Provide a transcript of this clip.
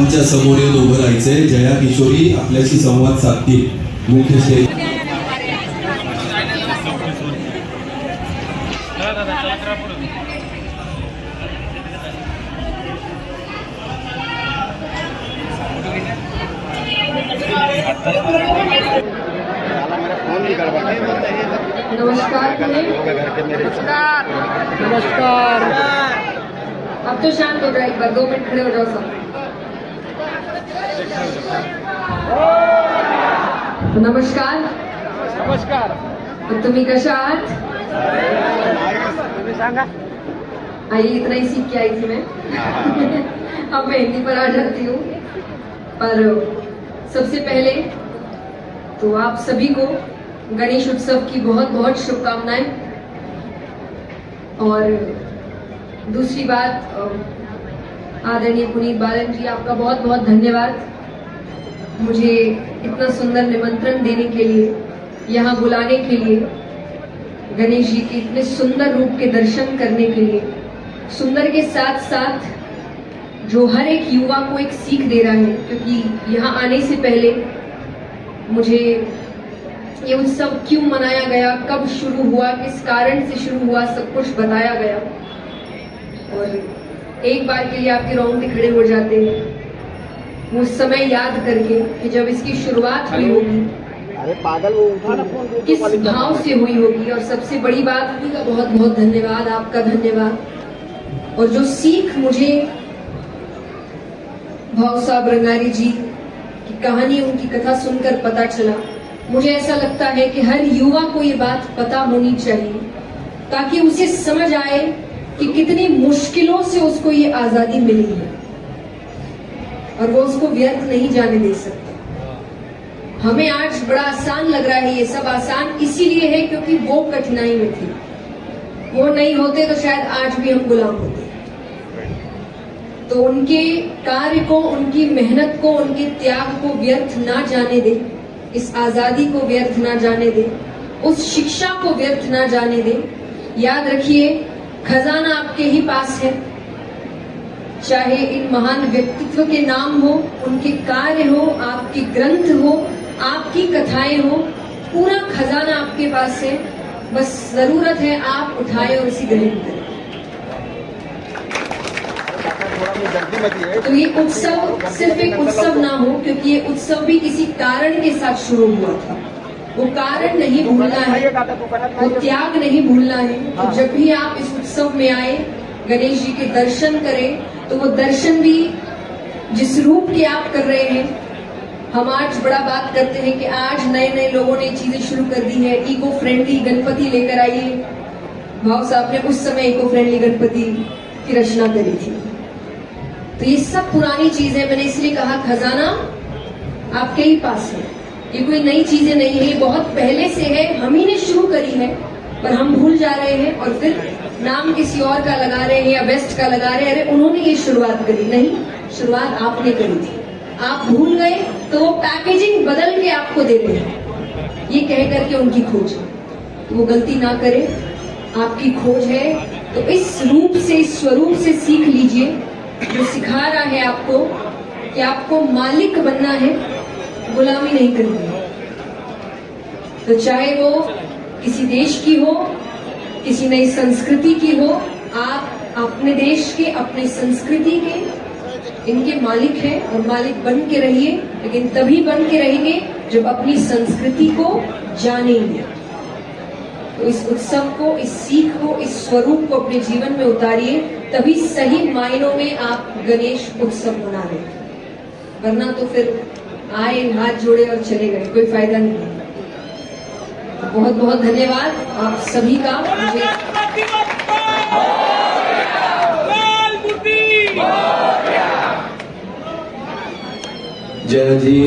आमच्या समोर येऊन उभं राहायचंय. जया किशोरी आपल्याशी संवाद साधतील. मुख्य स्टेज नमस्कार नमस्कार। अब तो शांत हो जाए, एक बार 2 मिनट खड़े हो जाओ सब। नमस्कार नमस्कार। तुम्ही कशा आहात? तुम्ही सांगा। आइए, इतना ही सीख के आई थी मैं। अब मैं हिंदी पर आ जाती हूँ। पर सबसे पहले तो आप सभी को गणेश उत्सव की बहुत बहुत शुभकामनाएं। और दूसरी बात, आदरणीय पुनीत बालन जी, आपका बहुत बहुत धन्यवाद मुझे इतना सुंदर निमंत्रण देने के लिए, यहाँ बुलाने के लिए, गणेश जी के इतने सुंदर रूप के दर्शन करने के लिए। सुंदर के साथ साथ जो हर एक युवा को एक सीख दे रहा है, क्योंकि यहाँ आने से पहले मुझे ये उत्सव क्यों मनाया गया, कब शुरू हुआ, किस कारण से शुरू हुआ, सब कुछ बताया गया। और एक बार के लिए आपके रोंगटे खड़े हो जाते हैं वो समय याद करके कि जब इसकी शुरुआत हुई होगी, अरे पागल, वो उठाना फोन, किस भाव से हुई होगी। और सबसे बड़ी बात, का बहुत बहुत धन्यवाद, आपका धन्यवाद। और जो सीख मुझे भाव साहब रंगारी जी की कहानी, उनकी कथा सुनकर पता चला, मुझे ऐसा लगता है कि हर युवा को ये बात पता होनी चाहिए, ताकि उसे समझ आए कि कितनी मुश्किलों से उसको ये आजादी मिली है और वो उसको व्यर्थ नहीं जाने दे सकते। हमें आज बड़ा आसान लग रहा है, ये सब आसान इसीलिए है क्योंकि वो कठिनाई में थे। वो नहीं होते तो शायद आज भी हम गुलाम होते। तो उनके कार्य को, उनकी मेहनत को, उनके त्याग को व्यर्थ ना जाने दे, इस आजादी को व्यर्थ ना जाने दे, उस शिक्षा को व्यर्थ ना जाने दे। याद रखिए, खजाना आपके ही पास है। चाहे इन महान व्यक्तित्व के नाम हो, उनके कार्य हो, आपके ग्रंथ हो, आपकी कथाएं हो, पूरा खजाना आपके पास है। बस जरूरत है आप उठाए और उसे ग्रहण करें। तो ये उत्सव सिर्फ एक उत्सव ना हो, क्योंकि ये उत्सव भी किसी कारण के साथ शुरू हुआ था। वो कारण नहीं भूलना है, वो त्याग नहीं भूलना है। तो जब भी आप इस उत्सव में आए, गणेश जी के दर्शन करें, तो वो दर्शन भी जिस रूप के आप कर रहे हैं। हम आज बड़ा बात करते हैं कि आज नए नए लोगों ने चीजें शुरू कर दी है, इको फ्रेंडली गणपति लेकर आइए। भाव साहब ने उस समय इको फ्रेंडली गणपति की रचना करी थी। तो ये सब पुरानी चीजें, मैंने इसलिए कहा खजाना आपके ही पास है। ये कोई नई चीजें नहीं है, ये बहुत पहले से है, हम ही ने शुरू करी है, पर हम भूल जा रहे हैं और फिर नाम किसी और का लगा रहे हैं या वेस्ट का लगा रहे हैं। अरे उन्होंने ये शुरुआत करी, नहीं, शुरुआत आपने करी थी। आप भूल गए तो वो पैकेजिंग बदल के आपको दे रहे हैं, ये कह करके उनकी खोज। तो वो गलती ना करे, आपकी खोज है तो इस रूप से, इस स्वरूप से सीख लीजिए, जो सिखा रहा है आपको कि आपको मालिक बनना है, गुलामी नहीं करनी है। तो चाहे वो किसी देश की हो, किसी नई संस्कृति की हो, आप अपने देश के, अपनी संस्कृति के, इनके मालिक हैं और मालिक बन के रहिए। लेकिन तभी बन के रहेंगे जब अपनी संस्कृति को जानेंगे। तो इस उत्सव को, इस सीख को, इस स्वरूप को अपने जीवन में उतारिए, तभी सही मायनों में आप गणेश उत्सव मना रहे हैं। वरना तो फिर आए, हाथ जोड़े और चले गए, कोई फायदा नहीं है। तो बहुत बहुत धन्यवाद आप सभी का। मुझे जय जी।